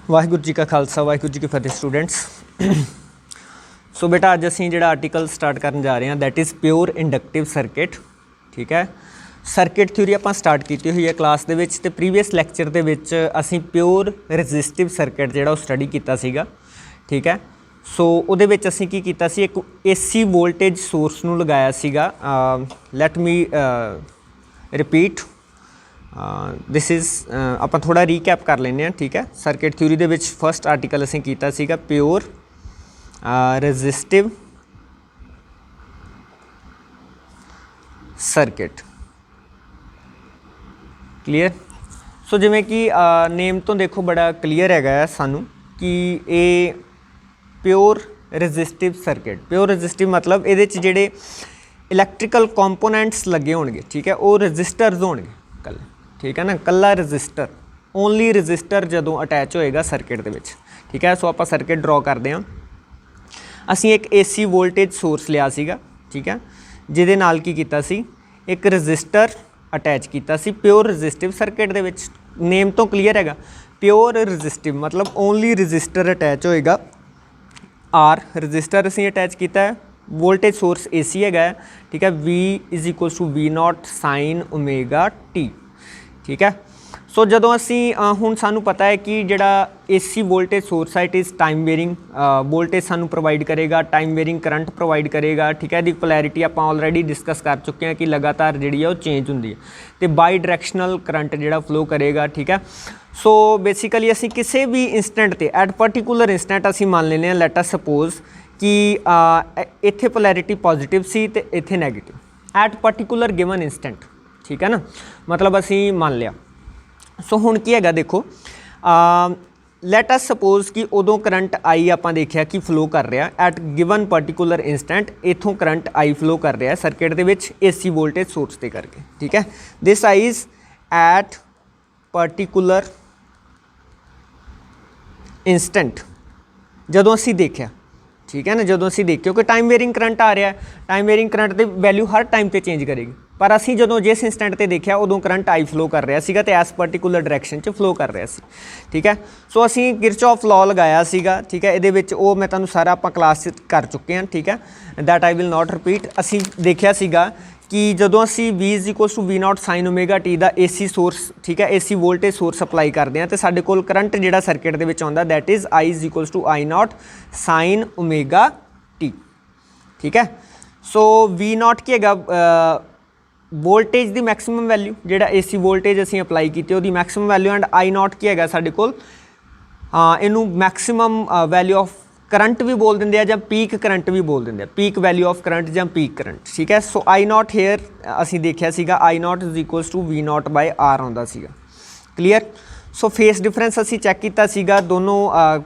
वाहिगुरू जी का खालसा वाहिगुरू जी की फतेह स्टूडेंट्स। सो बेटा अज असीं जिहड़ा आर्टिकल स्टार्ट करन जा रहे हैं that is pure inductive circuit. ठीक है, सर्किट थ्योरी आपां स्टार्ट की हुई है क्लास दे विच ते प्रीवियस लैक्चर दे विच असीं प्योर रजिस्टिव सर्किट जिहड़ा ओह स्टडी कीता सीगा। ठीक है, सो उहदे विच असीं की कीता सी एक AC वोल्टेज सोर्स नूं लगाया सीगा। Let me repeat this is ਆਪਾਂ थोड़ा रीकैप कर लेने हैं। ठीक है, सर्किट थ्योरी दे विच फर्स्ट आर्टिकल असीं कीता सीगा pure resistive circuit. Clear. So जिवें कि नेम तो देखो बड़ा क्लीयर है सानू कि ये pure resistive circuit. Pure resistive मतलब ये जिहड़े इलैक्ट्रिकल कंपोनेंट्स लगे होणगे, ठीक है, वो रजिस्टर्स होणगे कल। ठीक है ना, कला रजिस्टर, ओनली रजिस्टर जदों अटैच होएगा सर्किट दे विच। ठीक है, सो आपां सर्किट ड्रॉ करते हैं। असीं एक AC वोल्टेज सोर्स लिया सीगा, ठीक है, जिहदे नाल की कीता सी एक रजिस्टर अटैच कीता सी प्योर रजिस्टिव सर्किट दे विच। नेम तो क्लीयर हैगा, प्योर रजिस्टिव मतलब ओनली रजिस्टर अटैच होएगा। आर रजिस्टर असीं अटैच किया है, वोल्टेज सोर्स AC है। ठीक है, V = V0 sin ω t। ठीक है, सो जदों असीं हुण सानू पता है कि जिहड़ा AC वोल्टेज सोर्स है it is time wearing voltage सानू प्रोवाइड करेगा, टाइम वेयरिंग करंट प्रोवाइड करेगा। ठीक है, दी पोलैरिटी आपां ऑलरेडी डिस्कस कर चुके हैं कि लगातार जिहड़ी है वो चेंज हुंदी है तो बाई डायरैक्शनल करंट जिहड़ा फ्लो करेगा। ठीक है, सो बेसिकली असीं किसी भी इंस्टेंट ते एट पर्टिकुलर इंस्टेंट असीं मान लेने लेट अस सपोज कि इत्थे पोलैरिटी पॉजिटिव सी ते इत्थे negative at particular given instant. ठीक है ना, मतलब असीं मान लिया। सो हुण की हैगा देखो, लैट अस सपोज कि उदों करंट आई आपां देखिया कि फ्लो कर रहा एट गिवन पर्टिकुलर इंस्टेंट, इथों करंट आई फ्लो कर रहा है सर्किट दे विच AC वोल्टेज सोर्स दे करके। ठीक है, this I is at particular instant जदों असीं देखिया। ठीक है ना, जदों असीं देखियो कि टाइम वेयरिंग करंट आ रहा है, टाइम वेयरिंग करंट की वैल्यू हर टाइम पर चेंज करेगी, पर असीं जदों जिस इंस्टेंट पर देखिया उदों करंट आई फ्लो कर रहा सीगा ते इस पर्टिकुलर डायरैक्शन च फ्लो कर रहा सी। ठीक है, सो असीं किरचॉफ लॉ लगाया सीगा। ठीक है, इहदे विच ओह मैं तुहानूं सारा आपां क्लास कर चुके हैं। ठीक है, that I will not repeat. असीं देखिया सीगा कि जदों असीं V = V0 sin ω t दा AC सोर्स, ठीक है, AC वोल्टेज सोर्स अप्लाई करते हैं तो साडे कोल करंट जिहड़ा सर्किट दे विच आउंदा that is I = I0 sin ω t। ठीक है, सो V0 की हैगा वोल्टेज दी मैक्सिमम वैल्यू, जिहड़ा AC वोल्टेज असीं अप्लाई कीती उहदी मैक्सिमम वैल्यू, एंड I0 की हैगा साडे कोल इनू मैक्सिमम वैल्यू ऑफ करंट भी बोल देंगे या पीक करंट भी बोल देंगे, पीक वैल्यू ऑफ करंट या पीक करंट। ठीक है, सो I0 हेयर असीं देखिया सीगा I0 = V0/R आउंदा सीगा। क्लीयर। सो फेस डिफरेंस असीं चैक कीता सीगा दोनों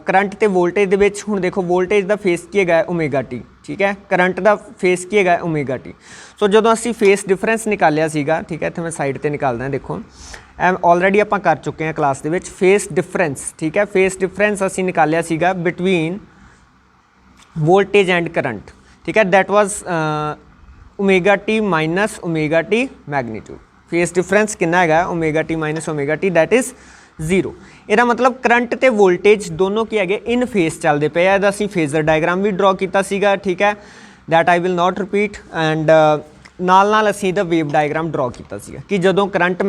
करंट ते वोल्टेज दे विच। हुण देखो वोल्टेज दा फेस की हैगा ω t, ठीक है, करंट दा फेस की हैगा ω t। सो जदों असीं फेस डिफरेंस निकालिया सीगा, ठीक है, इत्थे मैं साइड ते निकालदा देखो, ऑलरेडी आपां कर चुके हैं क्लास दे विच फेस डिफरेंस। ठीक है, फेस डिफरेंस असीं निकालिया सीगा बिटवीन वोल्टेज एंड करंट। ठीक है, that was ω t minus ω t magnitude. Phase difference कितना है ω t minus ω t that is 0। ਇਹਦਾ मतलब करंट ਤੇ वोल्टेज दोनों की है इन फेस चलते पे है। असीं फेजर डायग्राम भी ड्रॉ किया सीगा। ठीक है, that I will not repeat. And नाल असीं इहदा वेव डायग्राम ड्रॉ किया सीगा कि जदों करंट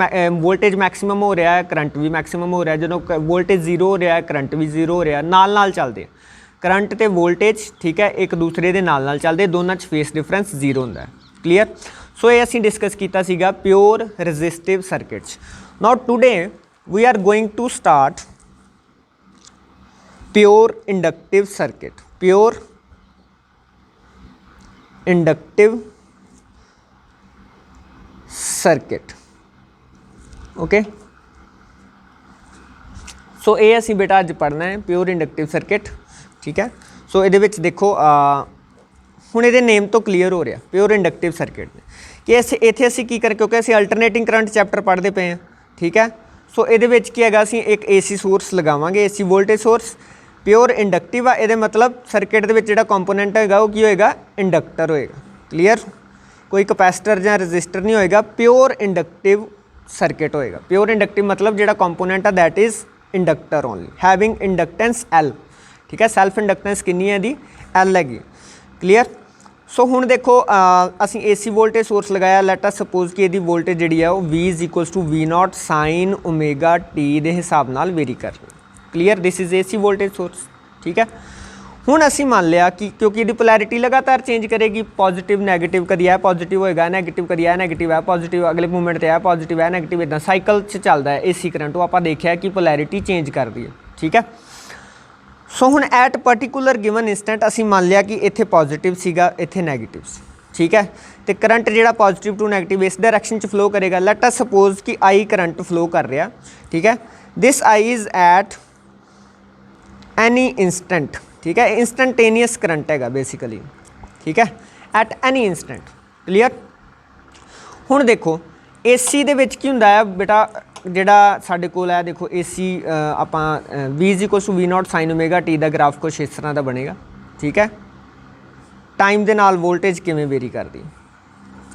वोल्टेज मैक्सिमम हो रहा है करंट भी मैक्सिमम हो रहा है, जदों वोल्टेज 0 हो रहा है करंट भी 0 हो रहा है, नाल चलते करंट ते वोल्टेज। ठीक है, एक दूसरे दे नाल चलते, दोनों च फेस डिफरेंस 0 होंदा है। क्लीयर। सो ये असीं डिस्कस किया सीगा pure resistive circuits. Now today we are going to start pure inductive circuit, pure inductive circuit। okay, सो ये असीं बेटा अज पढ़ना है प्योर इंडक्टिव सर्किट। ठीक है, सो ये देखो हुण ये नेम तो क्लीयर हो रहा प्योर इंडक्टिव सर्किट कि इत्थे असीं की कर, क्योंकि असीं अल्टरनेटिंग करंट चैप्टर पढ़ते पे हैं। ठीक है, सो ये की है असीं एक AC सोर्स लगावांगे, AC voltage source pure inductive आ। ये मतलब सर्किट दे विच जिहड़ा कंपोनेंट है वो की होएगा इंडक्टर होएगा। क्लीयर, कोई कैपेसिटर या रजिस्टर नहीं होएगा, प्योर इंडक्टिव सर्किट होएगा। प्योर इंडक्टिव मतलब जिहड़ा कंपोनेंट है that is inductor only, having inductance L, ठीक है। सैल्फ इंडक्टेंस कितनी है दी L हैगी, क्लीयर। सो हुण देखो असी AC वोल्टेज सोर्स लगाया, लेट अस सपोज कि इहदी वोल्टेज जिहड़ी है वो V is equals to V0 sine omega T दे हिसाब नाल वेरी कर रही, clear. This is AC voltage source, ठीक है। हुण असी मान लिया कि क्योंकि इहदी पोलैरिटी लगातार चेंज करेगी, पॉजिटिव नैगेटिव, कदी यह पॉजिटिव होएगा नैगेटिव, कदी यह नैगेटिव है पॉजिटिव, अगले मूवमेंट ते यह पॉजिटिव है नैगेटिव, इदां साइकल च चलदा है AC करंट, वो आपां देखिया कि पोलैरिटी चेंज करदी है, ठीक है। सो हुण एट पर्टिकुलर गिवन इंस्टेंट असी मान लिया कि इत्थे पॉजिटिव सीगा, इत्थे नैगेटिव सी, ठीक है। तो करंट जिहड़ा पॉजिटिव टू नैगेटिव इस डायरैक्शन च फ्लो करेगा। लेट अस सपोज कि I करंट फ्लो कर रहा, ठीक है। This I is at any instant, ठीक है। इंस्टंटेनियस करंट हैगा बेसिकली, ठीक है, एट एनी इंस्टेंट, क्लीयर। हुण देखो AC दे विच की हुंदा है बेटा, जिहड़ा साडे कोल है देखो AC आपां V is equal to V0 sine omega T दा ग्राफ कुछ इस तरह का बनेगा, ठीक है। टाइम दे नाल वोल्टेज किवें वेरी करदी,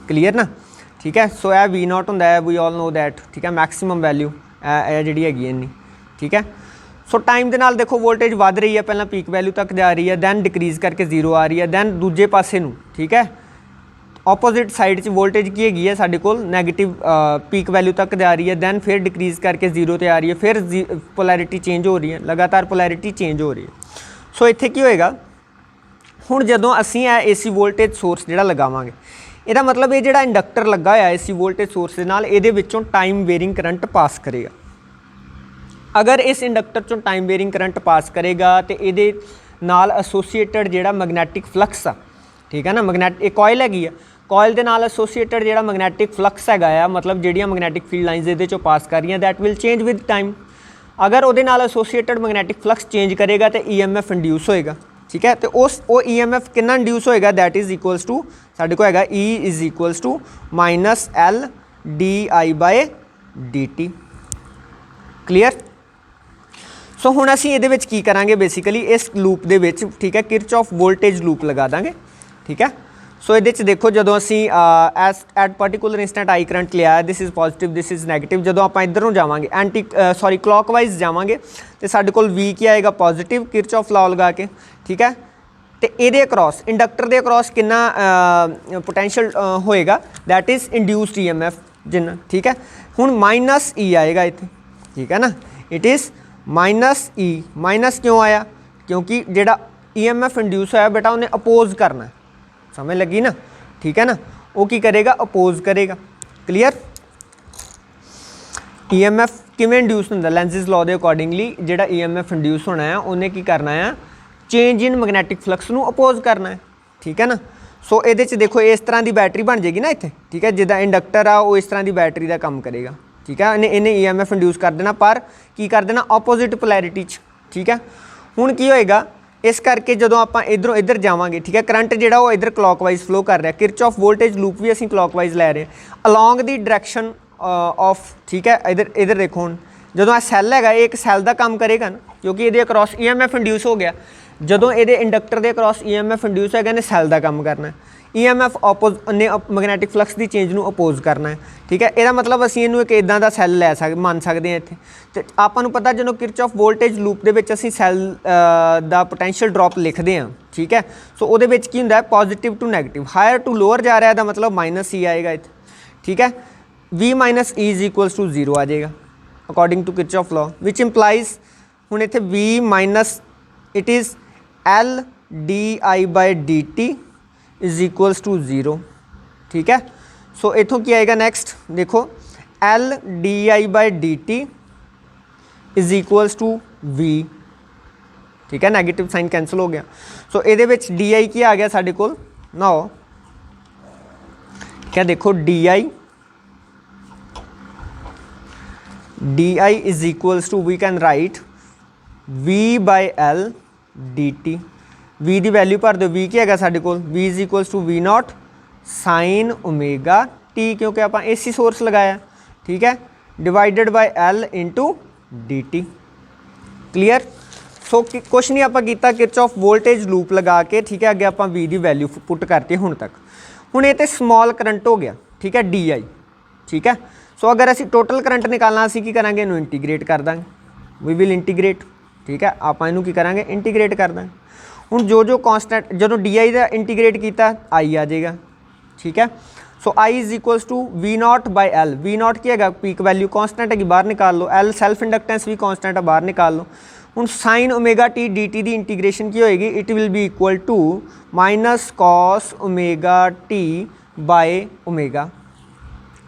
क्लीयर ना, ठीक है। सो यह V0 हुंदा है, वी ऑल नो दैट, ठीक है, मैक्सिमम वैल्यू जिहड़ी हैगी इन्नी, ठीक है। सो टाइम दे नाल देखो वोल्टेज वध रही है, पहला पीक वैल्यू तक जा रही है, दैन डिक्रीज़ करके 0 आ रही है, दैन दूजे पासे नूं, ठीक है, ऑपोजिट साइड च वोल्टेज की हैगी है साडे कोल नैगेटिव पीक वैल्यू तक जा रही है, दैन फिर डिक्रीज़ करके 0 ते आ रही है, फिर पोलैरिटी चेंज हो रही है, लगातार पोलैरिटी चेंज हो रही है। सो इत्थे की होएगा, हुण जदों असीं AC वोल्टेज सोर्स जिहड़ा लगावांगे, इहदा मतलब ये जिहड़ा इंडक्टर लगा होया AC वोल्टेज सोर्स दे नाल, इहदे विचों टाइम वेरिंग करंट पास करेगा। अगर इस इंडक्टर चों टाइम वेरिंग करंट पास करेगा तो ये नाल एसोसीएटेड जिहड़ा मैगनैटिक फ्लक्स आ, ठीक है ना, एक कॉयल हैगी आ, कॉयल दे नाल एसोसीएटेड जिहड़ा मैगनैटिक फ्लक्स हैगा आ, मतलब जिहड़ियां मैगनैटिक फील्ड लाइनस इहदे चों पास कर रही that will change with time. अगर उहदे नाल एसोसीएटेड मैगनैटिक फ्लक्स चेंज करेगा तो EMF इंड्यूस होएगा, ठीक है। तो उस EMF कितना इंड्यूस होएगा, दैट इज इक्वल्स टू साडे को हैगा E is equals to minus L di/dt, clear. So हुण असीं इहदे विच की करांगे, बेसिकली इस लूप दे विच, ठीक है, किरचॉफ वोल्टेज लूप लगा दांगे, ठीक है। सो इहदे च देखो जदों असीं at particular instant I current लिया, this is positive this is negative, जदों आपां इधर नूं जावांगे सॉरी क्लॉकवाइज जावांगे तो साडे कोल V की आएगा पॉजिटिव किरचॉफ लॉ लगा के, ठीक है। तो इहदे अक्रॉस इंडक्टर दे अक्रॉस कितना पोटेंशियल होएगा, दैट इज़ इंड्यूस्ड EMF जिन्ना, ठीक है। हुण माइनस E आएगा इत्थे, ठीक है ना, it is minus E, minus क्यों आया, क्योंकि जिहड़ा EMF इंड्यूस होया बेटा उन्हें अपोज करना है, समझ लगी ना, ठीक है ना, वो की करेगा अपोज करेगा, क्लीयर। EMF किवें इंड्यूस होंदा, लेंजिस लॉ दे अकॉर्डिंगली जिहड़ा EMF इंड्यूस होना है उन्हें की करना है, चेंज इन मैगनैटिक फ्लक्स नूं अपोज करना है, ठीक है ना। सो इहदे च देखो इस तरह की बैटरी बन जाएगी ना इत्थे, ठीक है, जिद्दां इंडक्टर आ वो इस तरह की बैटरी का काम करेगा, ठीक है। इन्हें EMF इंड्यूस कर देना, पर की कर देना ऑपोजिट पोलैरिटी च, ठीक है। हुण की होएगा, इस करके जदों आपां इधरों इधर जावांगे, ठीक है, करंट जिहड़ा वो इधर क्लॉकवाइज फ्लो कर रहा है, किरचॉफ वोल्टेज लूप भी असीं क्लॉकवाइज लै रहे हैं अलॉन्ग दी डायरैक्शन ऑफ, ठीक है। इधर देखो हुण जदों आ सैल हैगा, एक सैल का काम करेगा ना, क्योंकि इहदे अक्रॉस EMF इंड्यूस हो गया, जदों इहदे इंडक्टर दे अक्रॉस EMF इंड्यूस होएगा, इहने सैल का काम करना है, EMF ऑपोज ने मैगनैटिक फ्लक्स की चेंज नूं अपोज करना है, ठीक है। यदा मतलब असीं इहनूं एक इदां दा सैल लै मान सकते हैं इत्थे, ते आपां नूं पता जदों किरचॉफ वोल्टेज लूप दे विच असीं सैल दा पोटेंशियल ड्रॉप लिखदे हां, ठीक है। सो उहदे विच की हुंदा है positive to negative, higher to lower जा रहा है, मतलब माइनस E आएगा इत्थे, ठीक है। V minus E is equals to 0 आ जाएगा according to Kirchhoff law, which implies हुण इत्थे V minus it is L di/dt is equals to 0, ठीक है। सो इथों की आएगा नेक्स्ट देखो L di/dt is equals to V, ठीक है, नैगेटिव साइन कैंसल हो गया। सो ये di की आ गया साढ़े कोल नाउ, क्या देखो di is equals to we can write V/L dt, V की वैल्यू भर दो, V की है साढ़े कोल V is equals to V0 sine omega T, क्योंकि आप AC सोर्स लगाया, ठीक है, divided by L into dt, clear. So कुछ नहीं आप किया, किरचॉफ वोल्टेज लूप लगा के, ठीक है, अगे आप V की वैल्यू पुट करते हुण तक। हुण ये तो स्मॉल करंट हो गया, ठीक है, di, ठीक है। सो अगर असी टोटल करंट निकालना, असी की करांगे, इनू इंटीग्रेट कर देंगे, वी विल इंटीग्रेट, ठीक है। आप इनू की करांगे इंटीग्रेट कर दें। हुण जो जो कॉन्सटेंट जो डी आई का इंटीग्रेट किया आई आ जाएगा, ठीक है। So I is equals to we not by L. V naught की है पीक वैल्यू कॉन्सटेंट है, बाहर निकाल लो। एल सैल्फ इंडक्टेंस भी कॉन्सटेंट है, बाहर निकाल लो। हुण sine omega T D T की इंटीग्रेशन की होएगी, it will be equal to minus cos omega T by omega.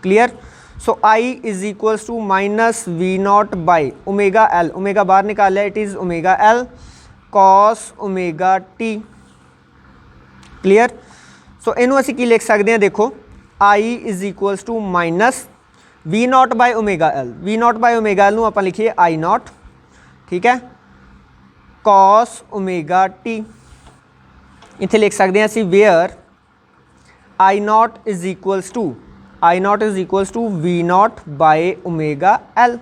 Clear. So I is equals to minus V not by omega L, omega बाहर निकाल लिया, it is omega L cos omega T. Clear. So इनू असी की लिख सकते हैं, देखो I is equals to minus V not by omega L. V not by omega L आप लिखिए आई नॉट, ठीक है, कॉस ओमेगा टी। इत्थे लिख सकते हैं असी where I not is equals to we not by omega L,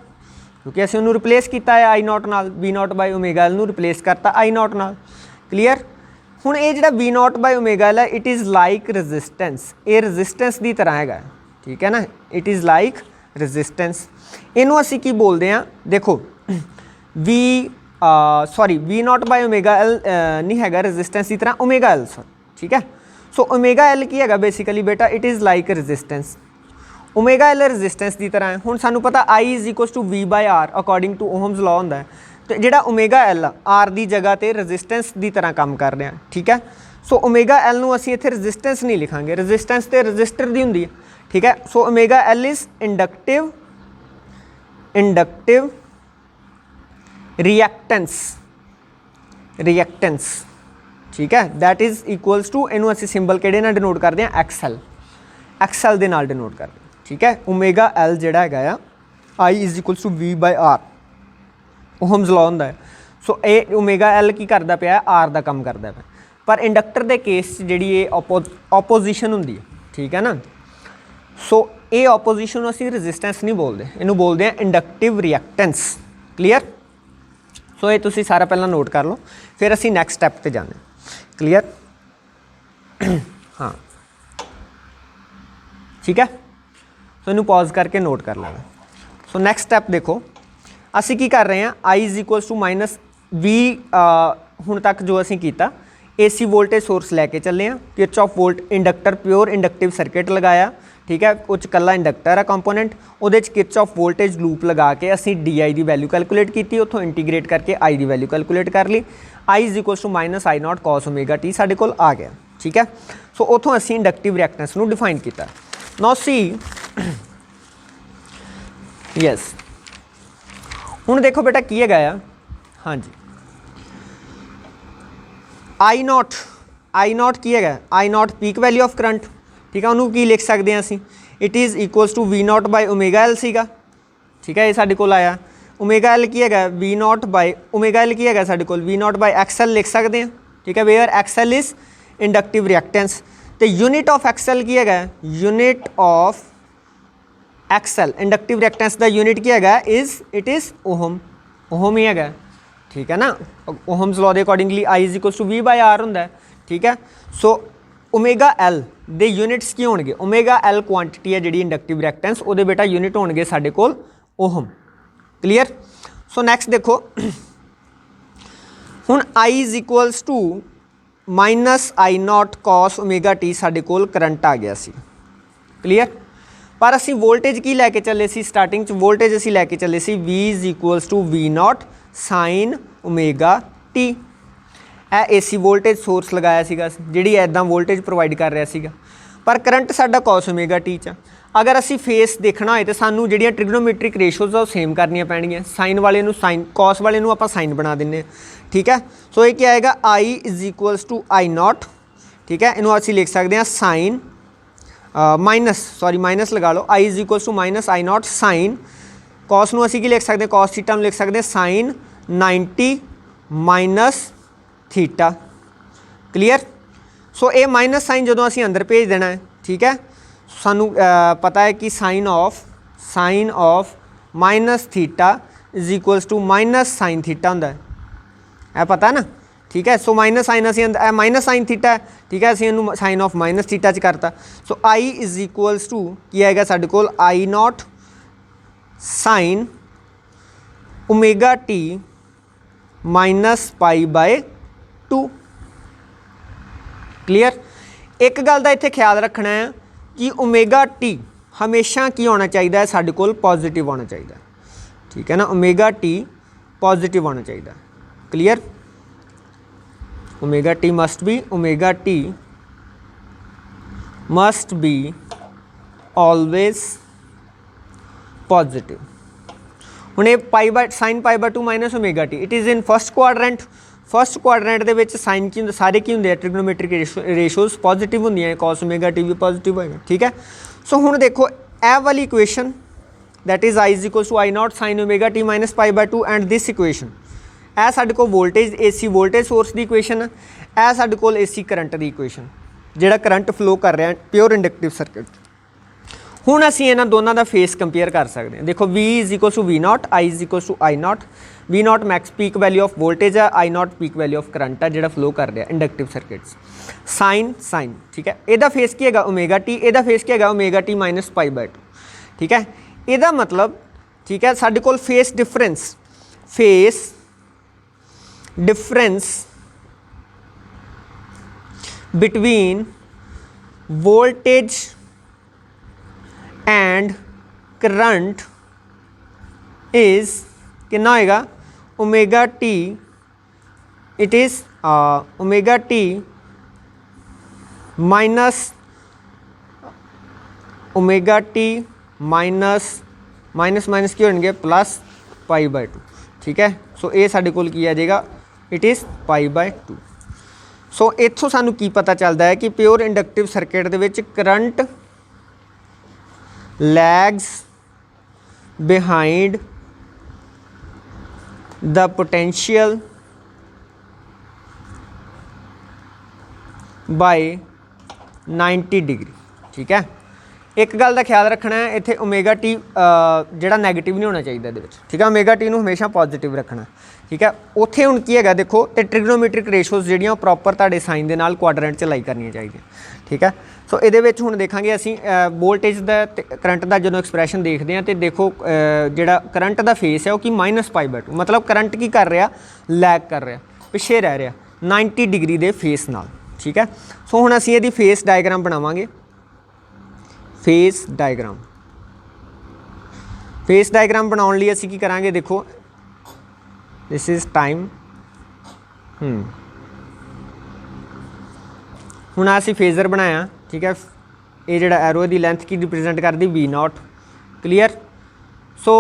क्योंकि असीं उन्होंने रिप्लेस किया है आई नॉट नाल। V not by omega L नूं रिप्लेस करता आई नॉट नाल। क्लीयर। हुण ये जिहड़ा V not by omega L है, इट इज़ लाइक रजिस्टेंस, ये रजिस्टेंस की तरह है, ठीक है ना। It is like resistance. इनू असीं की बोलते हैं, देखो V not by omega L नहीं है रजिस्टेंस की तरह, ओमेगा एल सॉरी, ठीक है। सो ओमेगा एल की है बेसिकली बेटा, it is like resistance. Omega L resistance की तरह है। हुण सानू पता I is equals to V by R according to Ohm's law होंदा है, तो जिहड़ा ओमेगा एल आर की जगह पर रजिस्टेंस की तरह काम कर रहे हैं, ठीक है। सो ओमेगा एल नूं असीं इत्थे रजिस्टेंस नहीं लिखांगे, रजिस्टेंस तो रजिस्टर की हुंदी है, ठीक है। So omega L is inductive reactance, ठीक है। दैट इज़ इक्वल्स टू, इनू असीं सिंबल किहड़े नाल डिनोट करते हैं, एक्सएल दे नाल डिनोट करते हैं, ठीक है। ओमेगा एल जिहड़ा हैगा I is equals to V by R, Ohm's law होंदा है। सो ये ओमेगा एल की करदा पिया, आर का काम करदा पिया। पर इंडक्टर के केस जिहड़ी ये ओपोजिशन हुंदी है, ठीक है ना। सो ये ओपोजिशन असीं रजिस्टेंस नहीं बोलते, इनू बोलते हैं इंडक्टिव रिएक्टेंस। क्लीयर। सो ये तुसीं सारा पहला नोट कर लो, फिर असीं नैक्सट स्टैप पर जाने। क्लीयर। हाँ ठीक है। सो इनू पॉज करके नोट कर लेना। सो नैक्सट स्टैप देखो, असी की कर रहे हैं, I is equals to minus V हुण तक जो असी किया, AC वोल्टेज सोर्स लैके चले हैं, Kirchhoff volt inductor pure inductive circuit लगाया, ठीक है। कुछ कला इंडक्टर है कंपोनेंट, वो किरचॉफ वोल्टेज लूप लगा के असी DI की वैल्यू कैलकुलेट की, उतों इंटीग्रेट करके आई की वैल्यू कैलकुलेट कर ली। I is equals to minus I naught cos omega T साडे कोल आ गया, ठीक है। सो उतों असी इंडक्टिव रिएक्टेंस नूं डिफाइन किया। नाउ सी यस, हुण देखो बेटा की है गया, हाँ जी, आई नॉट की है, I naught peak value of current, ठीक है। उन्होंने की लिख सकते हैं असी, it is equals to we not by omega L सीगा, ठीक है। ये साडे कोल आया। ओमेगा एल की है V not by omega L की है साडे कोल वी नॉट बाय एक्सएल लिख सकते हैं, ठीक है। Where XL is inductive reactance. तो यूनिट ऑफ एक्सएल की है, unit of XL inductive reactance का यूनिट की है इज, इट इज़ ओहम ही है, ठीक है ना। ओहम्स लॉ के accordingly I is equals to V by R होंदा है, ठीक है। सो ओमेगा एल दे यूनिट्स की होणगे, ओमेगा एल क्वांटिटी है जी इंडक्टिव रिएक्टेंस, वो बेटा यूनिट होणगे साडे कोल ओहम। क्लीयर। सो नैक्सट देखो, हुण I is equals to minus I naught cos omega T साडे कोल करंट आ गया सी। क्लीयर। पर असी वोल्टेज की लैके चले सी, स्टार्टिंग च वोल्टेज असी लैके चले सी V is equals to we naught sine omega T. AC voltage source लगाया सीगा जिहड़ी ऐदा वोल्टेज प्रोवाइड कर रहा सीगा, पर करंट साडा कॉस ओमेगा टी च। अगर असी फेस देखना होए तो सानू जिहड़ियां ट्रिग्नोमेट्रिक रेशोज आ सेम करनियां पैणगियां। साइन वाले नू साइन, कॉस वाले नू आपां साइन बना दिंदे, ठीक है। सो ये क्या आएगा, I is equals to I naught, ठीक है। इनू असी लिख सकते हैं साइन माइनस लगा लो, I is equals to minus I not sine cos नू असी की लिख सकते हैं, कॉस थीटा में लिख सकते हैं साइन 90 माइनस थीटा। क्लीयर। सो ये माइनस साइन जो असी अंदर भेज देना है, ठीक है। सानू पता है कि sine of minus theta is equals to minus sine theta होंदा है, पता है ना, ठीक है। सो माइनस साइन असी अंदर माइनस साइन थीटा है, ठीक है। असी इनू साइन ऑफ माइनस थीटा च करता। So I is equals to की आएगा साडे कोल I not sine omega T minus pi by 2। Clear. एक गल का इत्थे ख्याल रखना है कि ओमेगा टी हमेशा की होना चाहिए, साडे कोल पॉजिटिव होना चाहिए, ठीक है ना। ओमेगा टी पॉजिटिव होना चाहिए। Clear. Omega T must be always positive. हुण ये pi by sine pi by 2 minus omega T, it is in first quadrant. First quadrant दे विच साइन की सारे की होंगे ट्रिग्नोमेट्रिक रेशोज पॉजिटिव होंगे, कॉस ओमेगा टी भी पॉजिटिव होएगा, ठीक है। सो हुण देखो ए वाली equation that is I is equals to I not sine omega T minus pi by 2 and this equation ए साडे कोल वोल्टेज AC वोल्टेज सोर्स की इक्वेशन है, ए साडे कोल AC करंट की इक्वेशन जिहड़ा करंट फ्लो कर रहा है प्योर इंडक्टिव सर्किट। हुण असीं इन्हां दोनों का फेस कंपेयर कर सकते हैं। देखो V is equal to V not, I is equal to I not. V not max peak value of voltage है, I not peak value of current है जिहड़ा फ्लो कर रहा है इंडक्टिव सर्किट्स। साइन ठीक है, इहदा फेस की है ओमेगा टी, इहदा फेस की है omega T minus pi by 2, ठीक है। इहदा मतलब ठीक है साडे कोल phase difference between voltage and current is कितना होएगा omega T, it is omega T minus omega T minus की होंगे प्लस पाई बाय 2, ठीक है। सो ये साडे कोल की आ जाएगा, it is pi by 2। So इत्थों सानू की पता चलता है कि प्योर इंडक्टिव सर्किट दे विच current lags behind the potential by 90 degree, ठीक है। एक गल का ख्याल रखना है इत्थे ओमेगा टी जिहड़ा नैगेटिव नहीं होना चाहिए इहदे विच, ठीक है। ओमेगा टी नूं हमेशा पॉजिटिव रखना, ठीक है। उत्थे हुण की है देखो तो ट्रिग्नोमेट्रिक रेशोज जिहड़ियां प्रॉपर तुहाडे साइन दे नाल क्वाड्रेंट च लाई करनियां चाहिए, ठीक है। सो इहदे विच हुण देखांगे असीं वोल्टेज दा ते करंट दा जदों एक्सप्रैशन देखदे हां ते देखो जिहड़ा करंट दा फेस है वो कि माइनस पाई बाय 2, मतलब करंट की कर रहा लैग कर रहा पिछे रह रहा 90 डिग्री दे फेस नाल, ठीक है। सो हुण असीं इहदी फेस डायग्राम बनावांगे। फेस डायग्राम बनाने लिए असीं की करांगे, देखो दिस इज़ टाइम। हुण असीं फेजर बनाया, ठीक है। ये जिहड़ा एरो दी लेंथ की रिप्रेजेंट करदी V not. Clear. So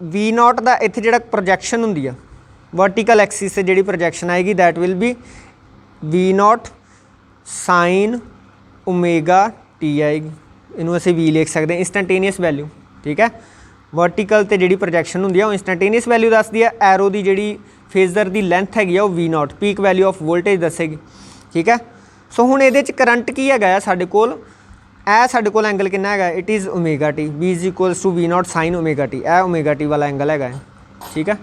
V not दा इत्थे जिहड़ा प्रोजैक्शन हुंदी आ वर्टिकल एक्सिस से जिहड़ी प्रोजैक्शन आएगी that will be V not sine omega T आएगी, इनू असीं V लिख सकते हैं इंस्टैंटेनियस वैल्यू, ठीक है। वर्टिकल ते जिहड़ी प्रोजैक्शन हुंदी है वो इंस्टैंटेनियस वैल्यू दसदी है, एरो दी जिहड़ी फेजर दी लेंथ हैगी वो V naught peak value of voltage दसेगी, ठीक है। सो हुण इहदे च करंट की है साडे कोल साडे कोल एंगल कितना है, it is omega T, V is equals to V not sine omega T, omega T वाला एंगल है, ठीक है।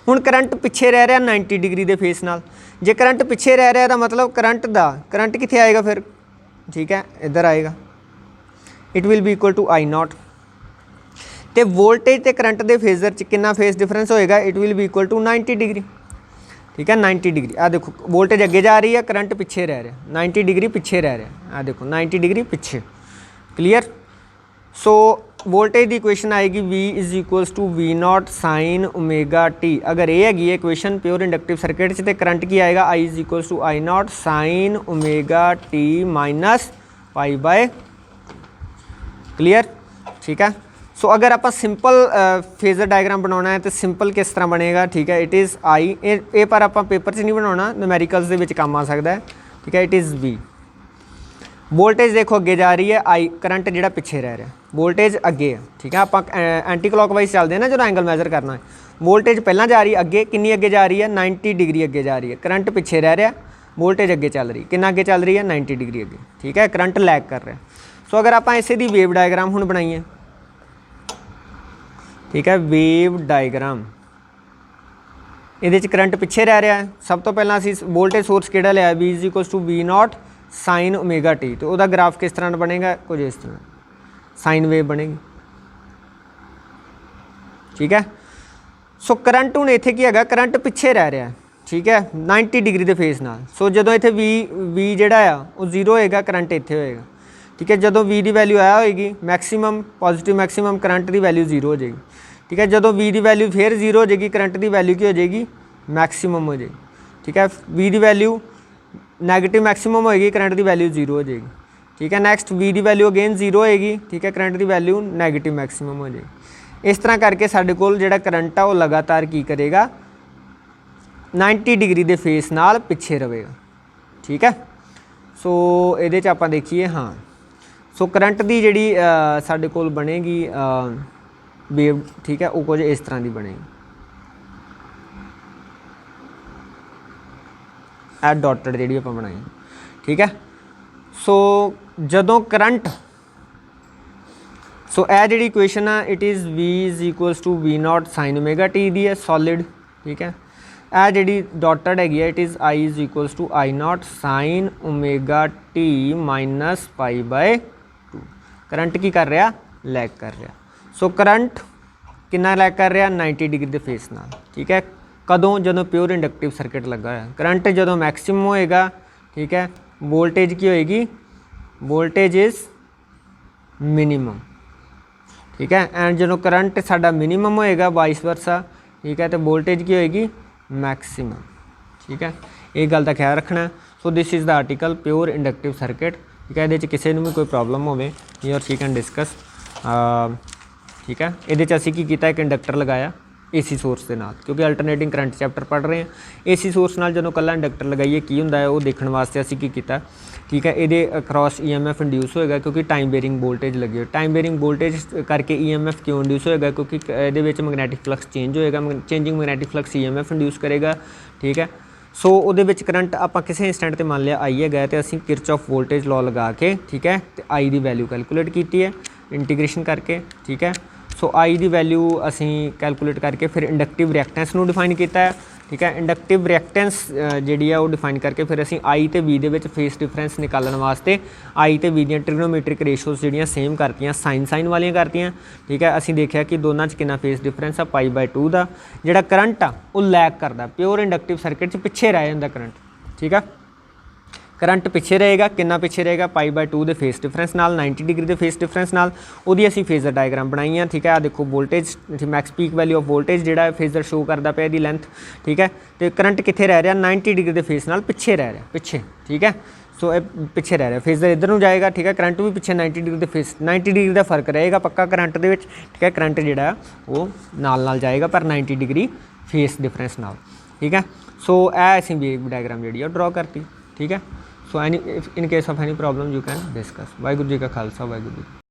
हुण करंट पिछे रह रहा 90 डिग्री के फेस नाल, जे करंट पिछे रह रहा तो मतलब करंट कित्थे आएगा फिर, ठीक है, इधर आएगा, it will be equal to I not. तो वोल्टेज तो करंट के फेजर च कितना फेस डिफरेंस होएगा, it will be equal to 90 degree, ठीक है। 90 डिग्री आ देखो वोल्टेज अगे जा रही है, करंट पिछे रह रहा 90 डिग्री पिछे रह रहा, आ देखो 90 डिग्री पिछे। क्लीयर। सो वोल्टेज की इक्वेशन आएगी V is equals to V not sine omega T. अगर ये हैगी इक्वेशन प्योर इंडक्टिव सर्किट से करंट की आएगा I is equals to I not sine omega T minus pi by. Clear, ठीक है। सो अगर आप सिंपल फेजर डायग्राम बनाना है तो सिंपल किस तरह बनेगा, ठीक है। इट इज़ आई ए पर आप पेपर से नहीं बनाना, न्यूमेरिकल्स के काम आ सकता है, ठीक है। It is V। वोल्टेज देखो अगे जा रही है, आई करंट जिहड़ा पिछे रह रहा, वोल्टेज अगे है, ठीक है। आप एंटी क्लॉकवाइज चलते हैं ना जो एंगल मेजर करना है, वोल्टेज पहला जा रही है अगे, कितनी अगे जा रही है 90 डिग्री अगे जा रही है, करंट पिछे रह रहा, वोल्टेज अगे चल रही, कितना अगे चल रही है 90 डिग्री अगे, ठीक है। करंट लैग कर रहा। सो अगर आप इसे दी वेव डायग्राम हुण बनाइए, ठीक है, वेव डायग्राम ये करंट पिछे रह रहा है। सब तो पहला असीं वोल्टेज सोर्स किहड़ा लिया V is equals to V not sine omega T, तो वह ग्राफ किस तरह बनेगा, कुछ इस तरह साइन वेव बनेगी, ठीक है। सो करंट हुण इत्थे की हैगा, करंट पिछे रह रहा है, ठीक है, 90 डिग्री के फेस नाल। सो जदों इत्थे वी जिहड़ा आ वो 0 होएगा, करंट इत्थे होएगा, ठीक है। जदों वी की वैल्यू आ होएगी मैक्सीमम पॉजिटिव मैक्सीमम, करंट की वैल्यू 0 हो जाएगी, ठीक है। जदों वी की वैल्यू फिर 0 हो जाएगी, करंट की वैल्यू की हो जाएगी, मैक्सीमम हो जाएगी, ठीक है। वी की वैल्यू नैगेटिव मैक्सीमम होएगी, करंट की वैल्यू 0 हो जाएगी, ठीक है। नैक्सट वी की वैल्यू अगेन 0 होएगी, ठीक है, करंट की वैल्यू नैगेटिव मैक्सीमम हो जाएगी। इस तरह करके साडे कोल जिहड़ा करंट आ वो लगातार की करेगा, 90 डिग्री के फेस नाल पिछे रहेगा, ठीक है। सो इहदे च आपां देखिए, हाँ, सो करंट की जिहड़ी साडे कोल बनेगी वेव, ठीक है, वो कुछ इस तरह की बनेगी। ए डॉटेड जिहड़ी आपां बनाई, ठीक है। सो जदों करंट, सो ए जिहड़ी इक्वेशन आ it is v is equals to we naught sine omega t दी है सॉलिड, ठीक है। ए जिहड़ी डॉटेड हैगी है it is i is equals to I not sine omega T minus pi by 2। Current की कर रहा, लैग कर रहा। सो करंट कितना लैग कर रहा, 90 डिग्री के फेस नाल, ठीक है। कदों, जदों प्योर इंडक्टिव सर्किट लगा है। करंट जदों मैक्सिमम होएगा, ठीक है, वोल्टेज की होएगी, वोल्टेज इज़ मिनिमम, ठीक है। एंड जो करंट साडा मिनिमम होएगा वाइस वर्सा, ठीक है, तो वोल्टेज की होएगी मैक्सिमम, ठीक है। एक गल का ख्याल रखना। So this is the article pure inductive circuit, ठीक है। ये किसी भी कोई प्रॉब्लम हो और शी कैन डिस्कस, ठीक है। ये असीं की कीता, एक इंडक्टर लगाया AC सोर्स के नाल, क्योंकि अल्टरनेटिंग करंट चैप्टर पढ़ रहे हैं। AC सोर्स नाल जो कल्ला इंडक्टर लगाइए की हुंदा है वो देखने वास्ते असीं की कीता, ठीक है। ये अक्रॉस EMF इंड्यूस होएगा क्योंकि टाइम वेरिंग वोल्टेज लगी हो। टाइम वेरिंग वोल्टेज करके EMF क्यों इंड्यूस होएगा, क्योंकि ये मैगनैटिक फ्लक्स चेंज होएगा, changing magnetic flux EMF induce करेगा, ठीक है। सो वो करंट आप किसी इंस्टेंट मान लिया आई है गए, तो असीं किरचॉफ वोल्टेज लॉ लगा के, ठीक है, तो आई की वैल्यू कैलकुलेट की है इंटीग्रेशन करके, ठीक है। सो आई की वैल्यू असीं कैलकुलेट करके फिर इंडक्टिव रिएक्टेंस नूं डिफाइन किया है, ठीक है। इंडक्टिव रिएक्टेंस जिहड़ी है वो डिफाइन करके फिर असीं आई ते वी दे विच फेस डिफरेंस निकालने वास्ते आई ते वी दी ट्रिग्नोमेट्रिक रेशोस जिहड़ियां सेम करतियां, साइन वालियां करतियां, ठीक है। असीं देखिया कि दोनों च कितना फेस डिफरेंस आ, π/2 का। जिहड़ा करंट आ वो लैग करदा, प्योर इंडक्टिव सर्किट च पिछे रह जांदा करंट, ठीक है। करंट पिछे रहेगा, कितना पिछे रहेगा, π/2 के फेस डिफरेंस नाल, 90 डिग्री के फेस डिफरेंस नाल। उहदी असीं फेजर डायग्राम बनाई है, ठीक है। आ देखो voltage max peak value of voltage जिहड़ा फेजर शो करता पे दी लेंथ, ठीक है। तो करंट कित्थे रह रहा, 90 डिग्री के फेस नाल पिछे रह रहा, पिछे, ठीक है। सो ये पिछे रह रहा, फेजर इधर नूं जाएगा, ठीक है। करंट भी पिछे 90 डिग्री के फेस, 90 डिग्री का फर्क रहेगा पक्का करंट दे विच, ठीक है। करंट जिहड़ा वो नाल जाएगा पर 90 डिग्री फेस डिफरेंस नाल, ठीक है। सो ए असीं वेव डायग्राम जिहड़ी ड्रॉ करती, ठीक है। So any in case of any problem you can discuss. Waheguru ji का खालसा, वाहिगुरू जी।